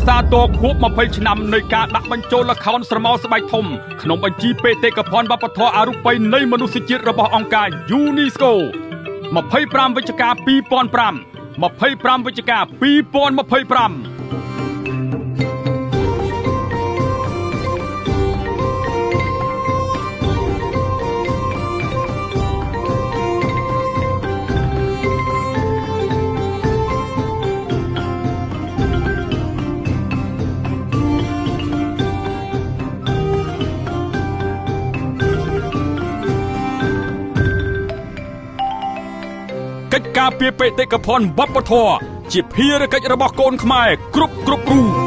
សាទរខួប20ឆ្នាំនៃការដាក់បញ្ចូលល្ខោនស្រមោលស្បែកធំក្នុងបញ្ជីបេតិកភណ្ឌវប្បធម៌អរូបីនៃមនុស្សជាតិរបស់អង្គការ UNESCO 25 វិច្ឆិកា 2005 25 វិច្ឆិកា 2025កិច្ចការពារបេតិកភណ្ឌវប្បធម៌ជាភារកិច្ចរបស់កូនខ្មែរគ្រប់រូប